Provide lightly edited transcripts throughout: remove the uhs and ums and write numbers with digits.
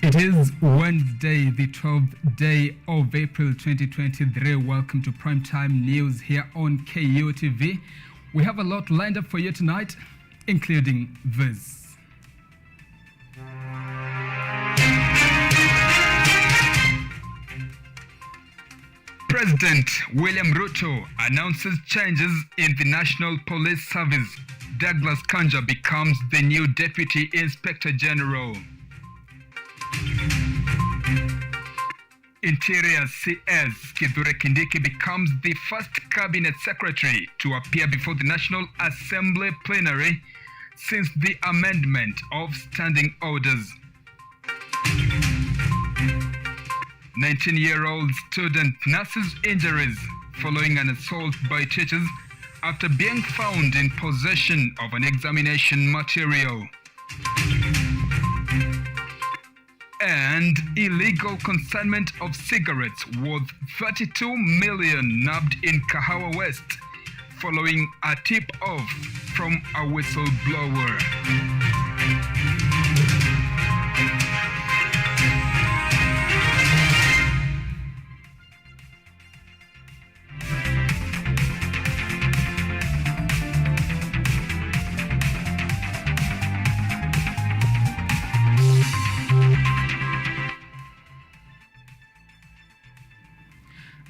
It is Wednesday, the 12th day of April 2023. Welcome to Primetime News here on KUTV. We have a lot lined up for you tonight, including this. President William Ruto announces changes in the National Police Service. Douglas Kanja becomes the new Deputy Inspector General. Interior CS Kithure Kindiki becomes the first cabinet secretary to appear before the National Assembly plenary since the amendment of standing orders. 19-year-old student nurses injuries following an assault by teachers after being found in possession of an examination material. And illegal consignment of cigarettes worth 32 million nabbed in Kahawa West following a tip-off from a whistleblower.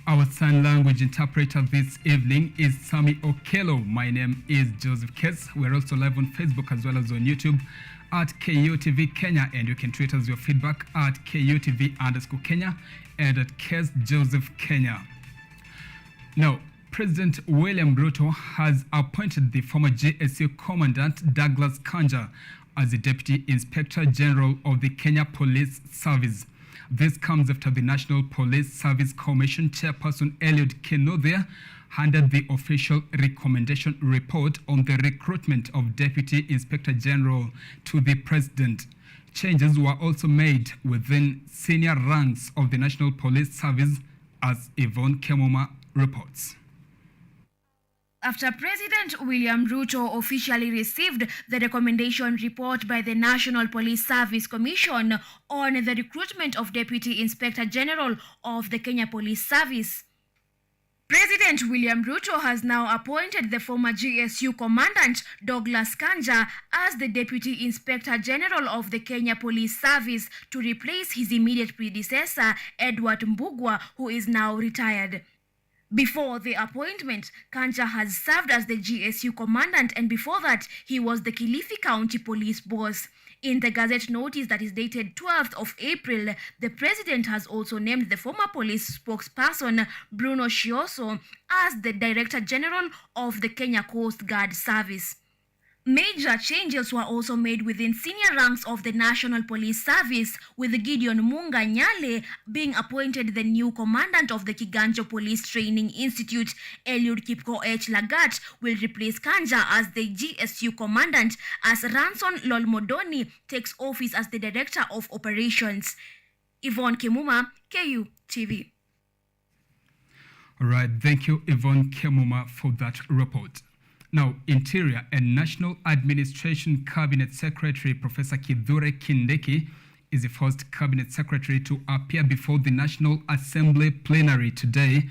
Our sign language interpreter this evening is Sami Okello. My name is Joseph Kess. We're also live on Facebook as well as on YouTube at KUTV Kenya, and you can tweet us your feedback at KUTV_Kenya and at Kess Joseph Kenya. Now, President William Ruto has appointed the former GSU Commandant Douglas Kanja as the Deputy Inspector General of the Kenya Police Service. This comes after the National Police Service Commission Chairperson Eliud Kenothia handed the official recommendation report on the recruitment of Deputy Inspector General to the President. Changes were also made within senior ranks of the National Police Service, as Yvonne Kemuma reports. After President William Ruto officially received the recommendation report by the National Police Service Commission on the recruitment of Deputy Inspector General of the Kenya Police Service, President William Ruto has now appointed the former GSU Commandant Douglas Kanja as the Deputy Inspector General of the Kenya Police Service to replace his immediate predecessor, Edward Mbugua, who is now retired. Before the appointment, Kanja has served as the GSU commandant, and before that, he was the Kilifi County Police boss. In the Gazette notice that is dated 12th of April, the president has also named the former police spokesperson, Bruno Shioso, as the Director General of the Kenya Coast Guard Service. Major changes were also made within senior ranks of the National Police Service, with Gideon Munga Nyale being appointed the new commandant of the Kiganjo Police Training Institute. Eliud Kipkoech Lagat will replace Kanja as the GSU commandant, as Ranson Lolmodoni takes office as the Director of Operations. Yvonne Kemuma, KU TV. All right, thank you, Yvonne Kemuma, for that report. Now, Interior and National Administration Cabinet Secretary Professor Kithure Kindiki is the first Cabinet Secretary to appear before the National Assembly plenary today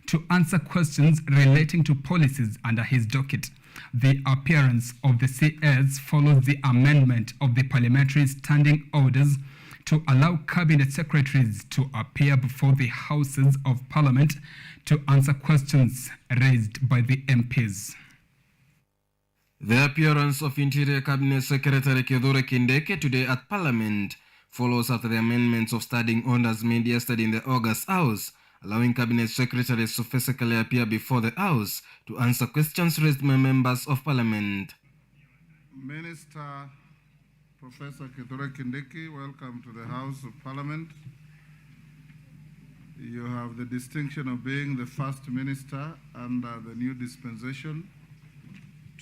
to answer questions relating to policies under his docket. The appearance of the CS follows the amendment of the parliamentary standing orders to allow Cabinet Secretaries to appear before the Houses of Parliament to answer questions raised by the MPs. The appearance of Interior Cabinet Secretary Kithure Kindiki today at Parliament follows after the amendments of standing orders made yesterday in the August House, allowing Cabinet Secretaries to physically appear before the House to answer questions raised by members of Parliament. Minister Professor Kithure Kindiki, welcome to the House of Parliament. You have the distinction of being the first minister under the new dispensation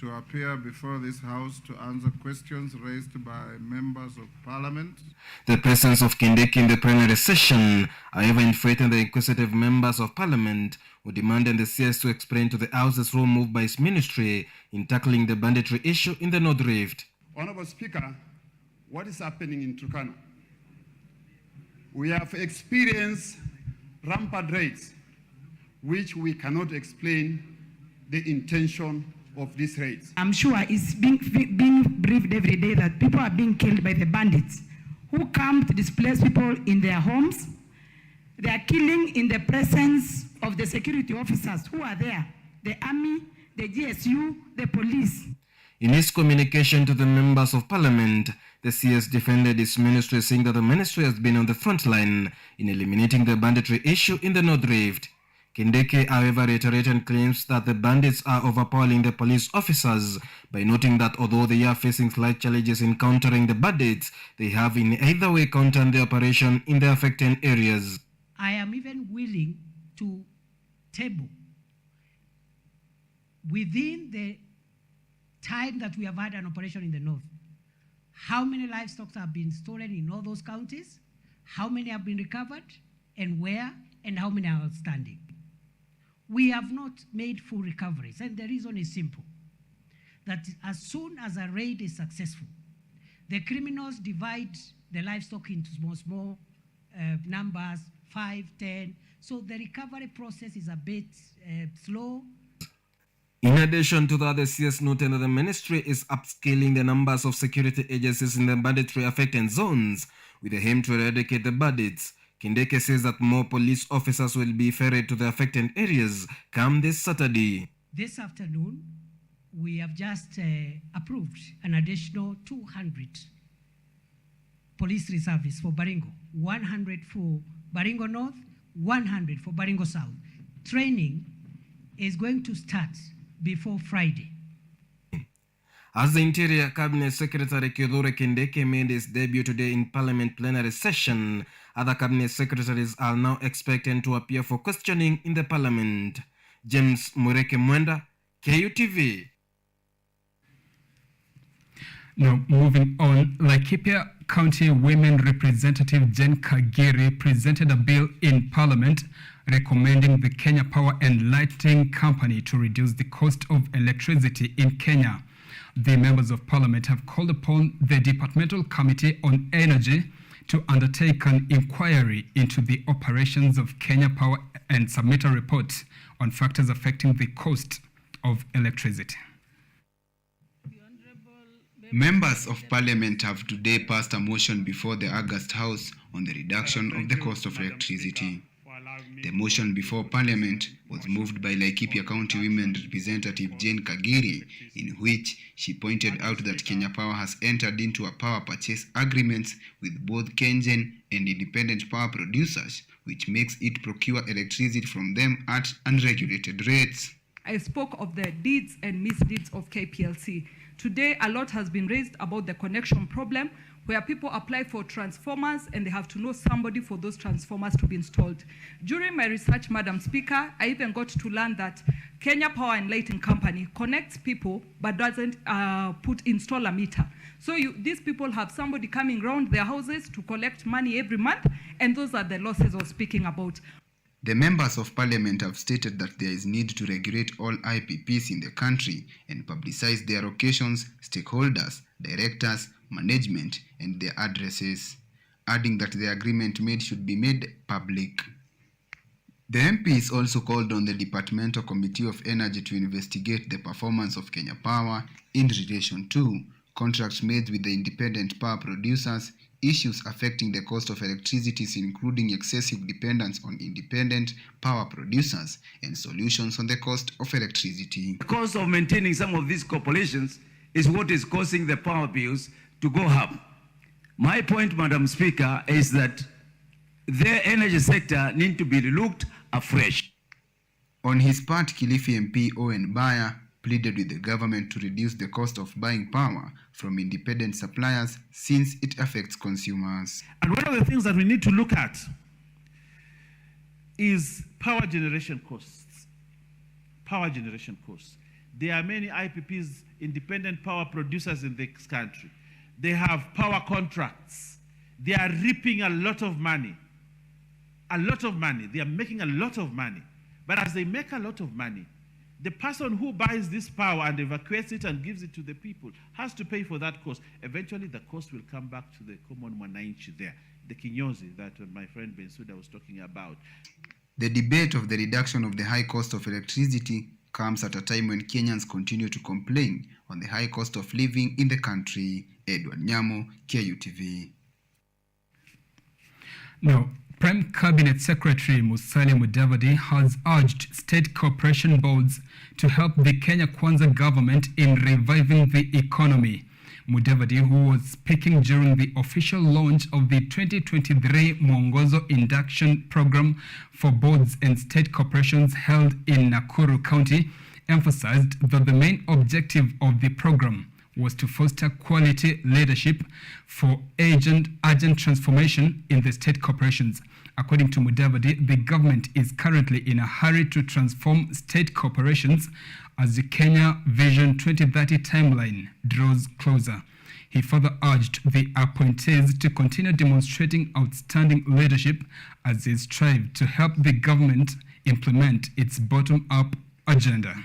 to appear before this House to answer questions raised by members of Parliament. The presence of Kindiki in the plenary session, however, infuriated the inquisitive members of Parliament, who demanded the CS to explain to the House's role moved by his ministry in tackling the banditry issue in the North Rift. Honorable Speaker, what is happening in Turkana? We have experienced rampant raids, which we cannot explain the intention of these raids. I'm sure it's being briefed every day that people are being killed by the bandits who come to displace people in their homes. They are killing in the presence of the security officers who are there, the army, the GSU, the police. In his communication to the members of parliament, the CS defended his ministry, saying that the ministry has been on the front line in eliminating the banditry issue in the North Rift. Kindeke, however, reiterated claims that the bandits are overpowering the police officers by noting that although they are facing slight challenges in countering the bandits, they have in either way countered the operation in the affected areas. I am even willing to table within the time that we have had an operation in the north, how many livestock have been stolen in all those counties, how many have been recovered, and where, and how many are outstanding. We have not made full recoveries, and the reason is simple, that as soon as a raid is successful, the criminals divide the livestock into small numbers, 5, 10, so the recovery process is a bit slow. In addition to that, the CS noted that the ministry is upscaling the numbers of security agencies in the banditry affected zones with the aim to eradicate the bandits. Kindeke says that more police officers will be ferried to the affected areas come this Saturday. This afternoon, we have just approved an additional 200 police reservists for Baringo, 100 for Baringo North, 100 for Baringo South. Training is going to start before Friday. As the Interior Cabinet Secretary Kithure Kindeke made his debut today in Parliament plenary session, other Cabinet Secretaries are now expected to appear for questioning in the Parliament. James Mureke Mwenda, KUTV. Now, moving on, Laikipia County Women Representative Jen Kagiri presented a bill in Parliament recommending the Kenya Power and Lighting Company to reduce the cost of electricity in Kenya. The members of Parliament have called upon the Departmental Committee on Energy to undertake an inquiry into the operations of Kenya Power and submit a report on factors affecting the cost of electricity. Members of Parliament have today passed a motion before the August House on the reduction of the cost of electricity. The motion before Parliament was moved by Laikipia County Women Representative Jane Kagiri, in which she pointed out that Kenya Power has entered into a power purchase agreement with both Kenyan and independent power producers, which makes it procure electricity from them at unregulated rates. I spoke of the deeds and misdeeds of KPLC. Today, a lot has been raised about the connection problem, where people apply for transformers and they have to know somebody for those transformers to be installed. During my research, Madam Speaker, I even got to learn that Kenya Power and Lighting Company connects people but doesn't install a meter. So these people have somebody coming around their houses to collect money every month, and those are the losses I was speaking about. The members of Parliament have stated that there is need to regulate all IPPs in the country and publicize their locations, stakeholders, directors, management, and their addresses, adding that the agreement made should be made public. The MPs also called on the Departmental Committee of Energy to investigate the performance of Kenya Power in relation to contracts made with the independent power producers, issues affecting the cost of electricity, including excessive dependence on independent power producers, and solutions on the cost of electricity. The cost of maintaining some of these corporations is what is causing the power bills to go up. My point, Madam Speaker, is that the energy sector needs to be looked afresh. On his part, Kilifi MP Owen Baya pleaded with the government to reduce the cost of buying power from independent suppliers since it affects consumers. And one of the things that we need to look at is power generation costs. Power generation costs. There are many IPPs, independent power producers in this country. They have power contracts. They are reaping a lot of money. A lot of money. They are making a lot of money. But as they make a lot of money, the person who buys this power and evacuates it and gives it to the people has to pay for that cost. Eventually, the cost will come back to the common mwananchi there. the kinyozi that my friend Bensuda was talking about. The debate of the reduction of the high cost of electricity comes at a time when Kenyans continue to complain on the high cost of living in the country. Edward Nyamo, KUTV. Now, Prime Cabinet Secretary Musalia Mudavadi has urged state corporation boards to help the Kenya Kwanza government in reviving the economy. Mudavadi, who was speaking during the official launch of the 2023 Mwongozo Induction Program for Boards and State Corporations held in Nakuru County, emphasized that the main objective of the program was to foster quality leadership for urgent transformation in the state corporations. According to Mudavadi, the government is currently in a hurry to transform state corporations as the Kenya Vision 2030 timeline draws closer. He further urged the appointees to continue demonstrating outstanding leadership as they strive to help the government implement its bottom-up agenda.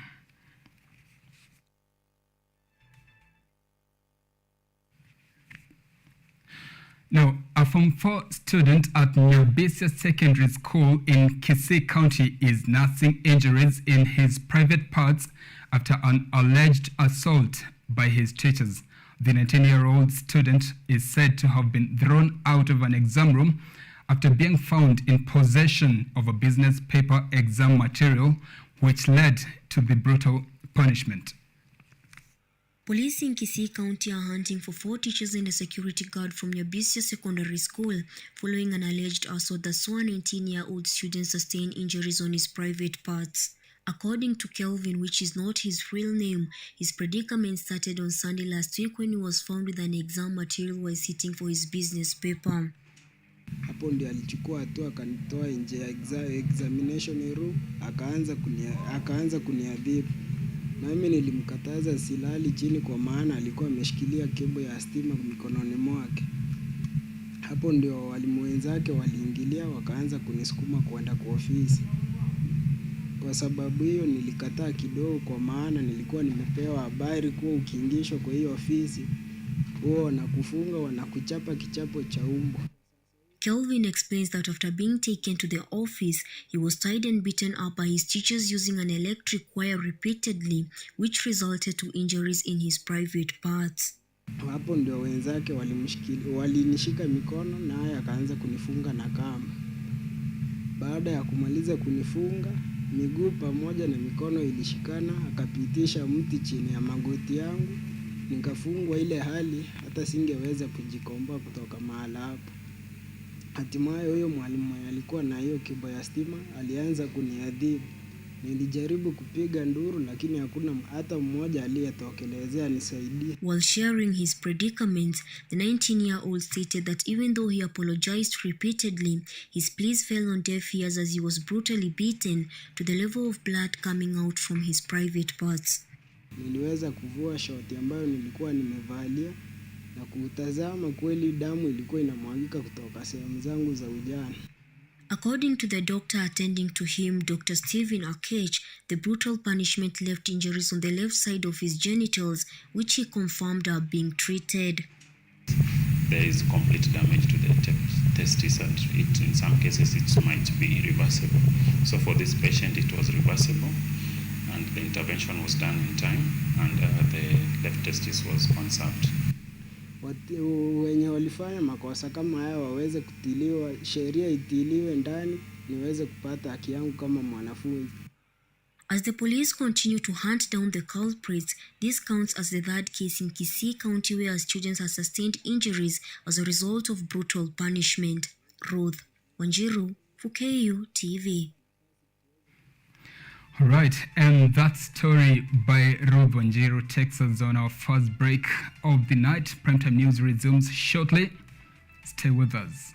Now, a Form 4 student at Nyabisia Secondary School in Kisii County is nursing injuries in his private parts after an alleged assault by his teachers. The 19-year-old student is said to have been thrown out of an exam room after being found in possession of a business paper exam material, which led to the brutal punishment. Police in Kisii County are hunting for 4 teachers and a security guard from Nyabisia Secondary School following an alleged assault that saw a 19-year-old student sustain injuries on his private parts. According to Kelvin, which is not his real name, his predicament started on Sunday last week when he was found with an exam material while sitting for his business paper. Hapo ndio alichukua hatua akanitoa nje ya examination room akaanza kuniadhibu. Na mimi nilimkataza silali chini kwa maana alikuwa ameshikilia kebo ya stima mikononi mwake. Hapo ndio walimu wenzake waliingilia wakaanza kunisukuma kwenda kwa ofisi. Kwa sababu hiyo nilikataa kidogo kwa maana nilikuwa nimepewa habari kuwa ukiingishwa kwa hiyo ofisi huo wanakufunga wanakuchapa kichapo cha umbo. Kelvin explains that after being taken to the office, he was tied and beaten up by his teachers using an electric wire repeatedly, which resulted to injuries in his private parts. Hapo ndio wenzake walinishika mikono na haya akaanza kunifunga na kamba. Baada ya kumaliza kunifunga, miguu pamoja na mikono ilishikana, akapitisha mti chini ya magoti yangu, nikafungwa ile hali hata singeweza kujikomboa kutoka mahala hapo. Hatimaye huyo mwalimu alikuwa na hiyo kebo ya stima alianza kuniadhibu. Nilijaribu kupiga nduru lakini hakuna hata mmoja aliyetokelezea nisaidie. While sharing his predicament, the 19-year-old stated that even though he apologized repeatedly, his pleas fell on deaf ears as he was brutally beaten to the level of blood coming out from his private parts. Niliweza kuvua shoti ambayo nilikuwa nimevalia na kutazama kweli damu ilikuwa inamwagika kutoka sehemu zangu za ujana. According to the doctor attending to him, Dr. Stephen Akech, the brutal punishment left injuries on the left side of his genitals, which he confirmed are being treated. There is complete damage to the testes and in some cases it might be reversible. So for this patient it was reversible and the intervention was done in time and the left testis was conserved. Wenye walifanya makosa kama haya waweze kutiliwa, sheria itiliwe ndani niweze kupata haki yangu kama mwanafunzi. As the police continue to hunt down the culprits, this counts as the third case in Kisii County where students have sustained injuries as a result of brutal punishment. Ruth Wanjiru for KU TV. All right, and that story by Ruth Wanjiru takes us on our first break of the night. Primetime News resumes shortly. Stay with us.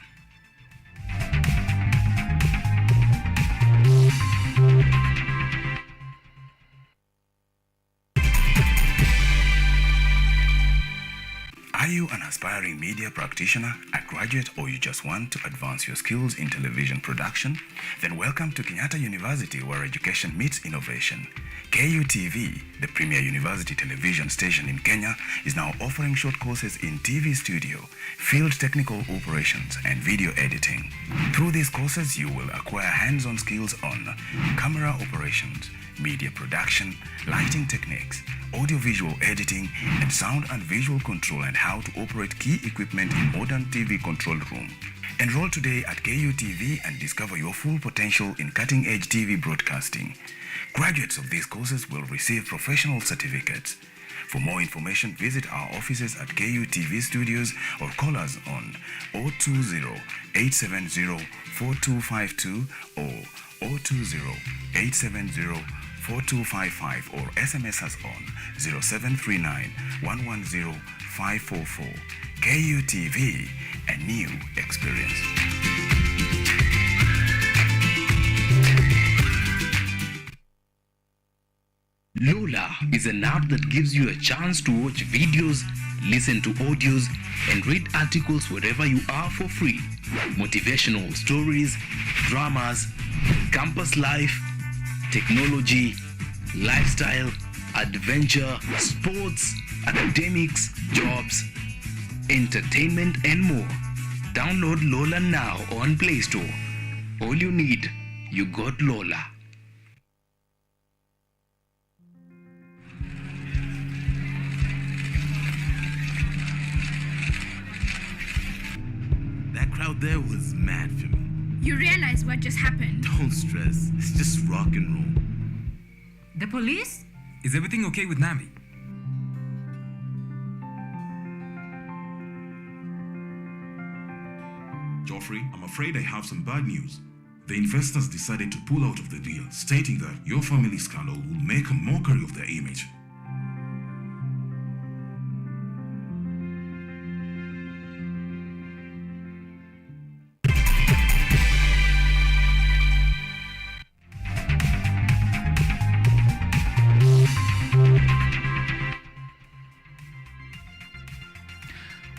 Are you an aspiring media practitioner, a graduate, or you just want to advance your skills in television production? Then welcome to Kenyatta University, where education meets innovation. KUTV, the premier university television station in Kenya, is now offering short courses in TV studio, field technical operations, and video editing. Through these courses, you will acquire hands-on skills on camera operations, media production, lighting techniques, audiovisual editing, and sound and visual control, and how to operate key equipment in modern TV control room. Enroll today at KUTV and discover your full potential in cutting-edge TV broadcasting. Graduates of these courses will receive professional certificates. For more information, visit our offices at KUTV Studios or call us on 020-870-4252 or 020-870-4255 or SMS us on 0739-110-544. KUTV, a new experience. Lola is an app that gives you a chance to watch videos, listen to audios, and read articles wherever you are for free. Motivational stories, dramas, campus life, technology, lifestyle, adventure, sports, academics, jobs, entertainment, and more. Download Lola now on Play Store. All you need, you got Lola. That crowd there was mad for me. You realize what just happened? Don't stress. It's just rock and roll. The police? Is everything okay with Nami? Geoffrey, I'm afraid I have some bad news. The investors decided to pull out of the deal, stating that your family scandal will make a mockery of their image.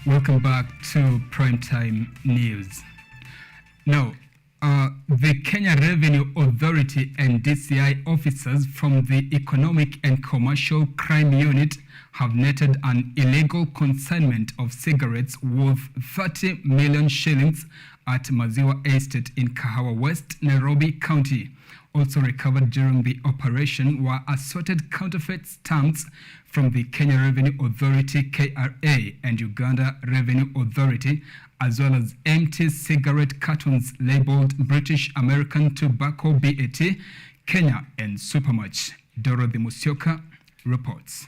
Welcome back to Primetime News. Now, the Kenya Revenue Authority and DCI officers from the Economic and Commercial Crime Unit have netted an illegal consignment of cigarettes worth 30 million shillings at Maziwa Estate in Kahawa West, Nairobi County. Also recovered during the operation were assorted counterfeit stamps from the Kenya Revenue Authority KRA and Uganda Revenue Authority, as well as empty cigarette cartons labeled British American Tobacco BAT, Kenya and Supermatch. Dorothy Musyoka reports.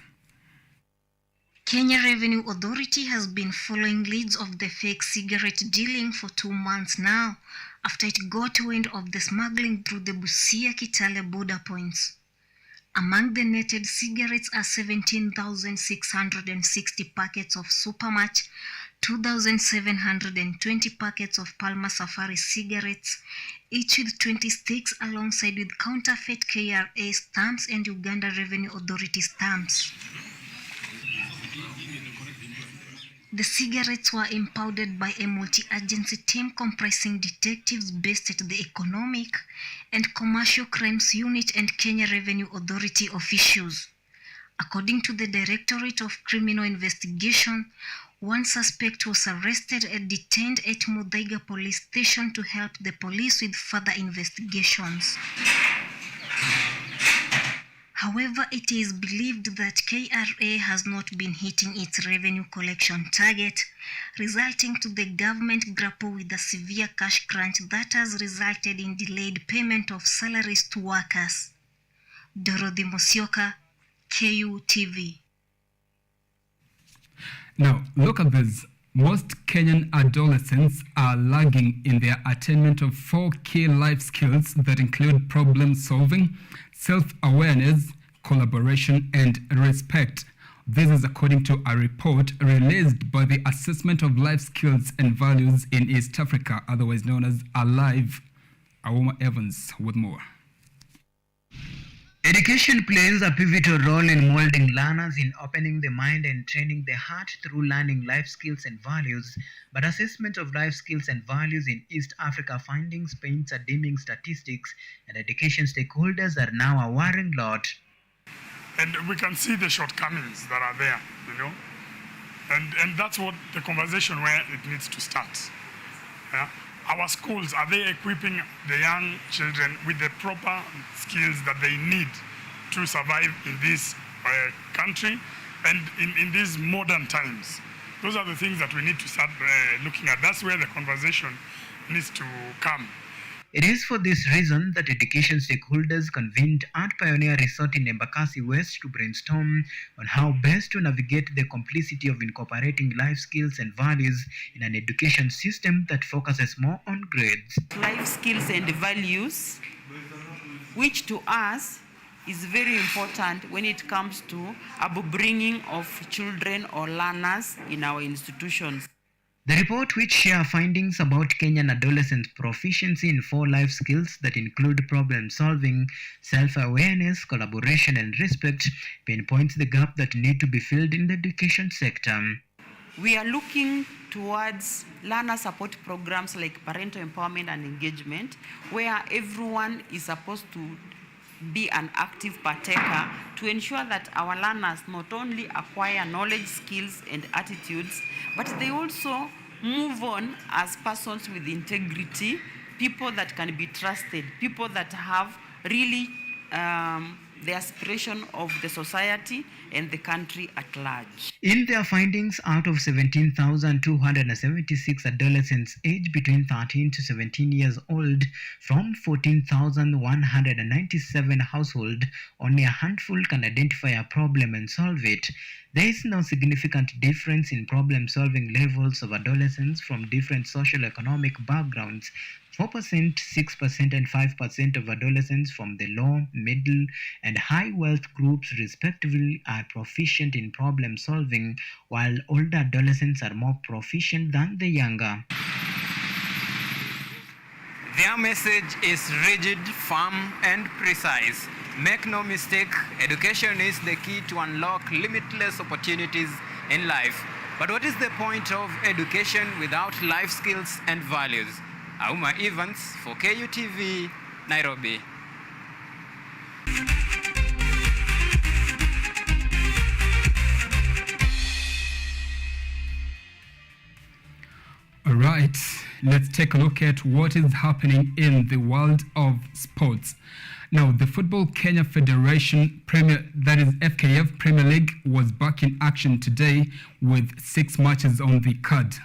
Kenya Revenue Authority has been following leads of the fake cigarette dealing for 2 months now, after it got wind of the smuggling through the Busia-Kitale border points. Among the netted cigarettes are 17,660 packets of Supermatch, 2,720 packets of Palma Safari cigarettes, each with 20 sticks alongside with counterfeit KRA stamps and Uganda Revenue Authority stamps. The cigarettes were impounded by a multi-agency team comprising detectives based at the Economic and Commercial Crimes Unit and Kenya Revenue Authority officials. According to the Directorate of Criminal Investigation, one suspect was arrested and detained at Muthaiga Police Station to help the police with further investigations. However, it is believed that KRA has not been hitting its revenue collection target, resulting to the government grapple with a severe cash crunch that has resulted in delayed payment of salaries to workers. Dorothy Musyoka, KUTV. Now, look at this. Most Kenyan adolescents are lagging in their attainment of 4 key life skills that include problem solving, self-awareness, collaboration, and respect. This is according to a report released by the Assessment of Life Skills and Values in East Africa, otherwise known as ALIVE. Awoma Evans with more. Education plays a pivotal role in molding learners, in opening the mind and training the heart through learning life skills and values. But assessment of life skills and values in East Africa findings paints a dimming statistics, and education stakeholders are now a worrying lot. And we can see the shortcomings that are there, you know. And that's what the conversation where it needs to start. Yeah? Our schools, are they equipping the young children with the proper skills that they need to survive in this country and in these modern times? Those are the things that we need to start looking at. That's where the conversation needs to come. It is for this reason that education stakeholders convened at Pioneer Resort in Embakasi West to brainstorm on how best to navigate the complexity of incorporating life skills and values in an education system that focuses more on grades. Life skills and values, which to us is very important when it comes to upbringing of children or learners in our institutions. The report, which share findings about Kenyan adolescents' proficiency in 4 life skills that include problem solving, self-awareness, collaboration, and respect, pinpoints the gap that need to be filled in the education sector. We are looking towards learner support programs like parental empowerment and engagement, where everyone is supposed to be an active partaker to ensure that our learners not only acquire knowledge, skills, and attitudes, but they also move on as persons with integrity, people that can be trusted, people that have really the aspiration of the society and the country at large. In their findings, out of 17,276 adolescents aged between 13 to 17 years old from 14,197 households, only a handful can identify a problem and solve it. There is no significant difference in problem-solving levels of adolescents from different socio-economic backgrounds. 4%, 6%, and 5% of adolescents from the low, middle, and high wealth groups respectively are proficient in problem solving, while older adolescents are more proficient than the younger. Their message is rigid, firm, and precise. Make no mistake, education is the key to unlock limitless opportunities in life. But what is the point of education without life skills and values? Auma Evans for KUTV, Nairobi. All right, let's take a look at what is happening in the world of sports. Now, the Football Kenya Federation FKF Premier League was back in action today with 6 matches on the card.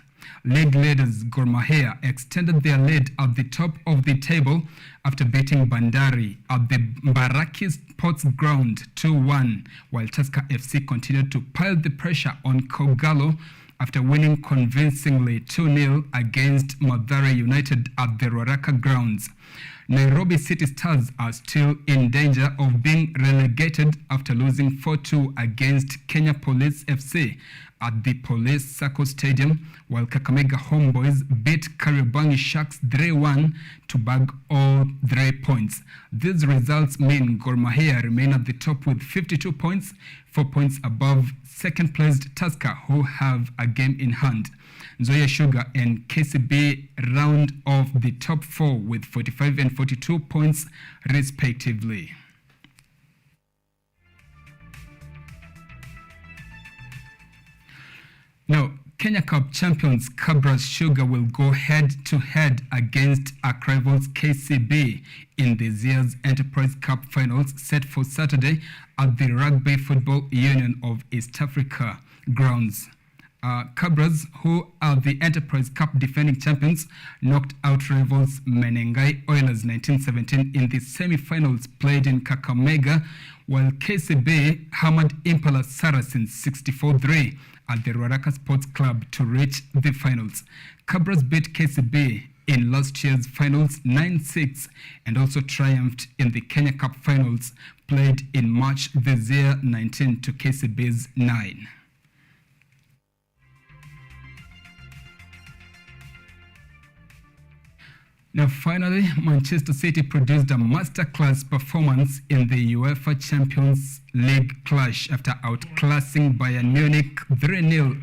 League leaders Gor Mahia extended their lead at the top of the table after beating Bandari at the Mbaraki Sports Ground 2-1, while Tusker FC continued to pile the pressure on Kogalo after winning convincingly 2-0 against Mathare United at the Ruaraka grounds. Nairobi City Stars are still in danger of being relegated after losing 4-2 against Kenya Police FC at the Police Circle Stadium, while Kakamega Homeboys beat Kariobangi Sharks 3-1 to bag all 3 points. These results mean Gor Mahia remain at the top with 52 points, 4 points above second-placed Tusker, who have a game in hand. Nzoia Sugar and KCB round off the top 4 with 45 and 42 points respectively. Now, Kenya Cup champions Cabras Sugar will go head-to-head against arch rivals KCB in this year's Enterprise Cup finals set for Saturday at the Rugby Football Union of East Africa grounds. Cabras, who are the Enterprise Cup defending champions, knocked out rivals Menengai Oilers 1917 in the semi-finals played in Kakamega, while KCB hammered Impala Saracens 64-3 at the Ruaraka Sports Club to reach the finals. Cabras beat KCB in last year's finals 9-6 and also triumphed in the Kenya Cup finals played in March this year 19 to KCB's 9. Now, finally, Manchester City produced a masterclass performance in the UEFA Champions League clash after outclassing Bayern Munich 3-0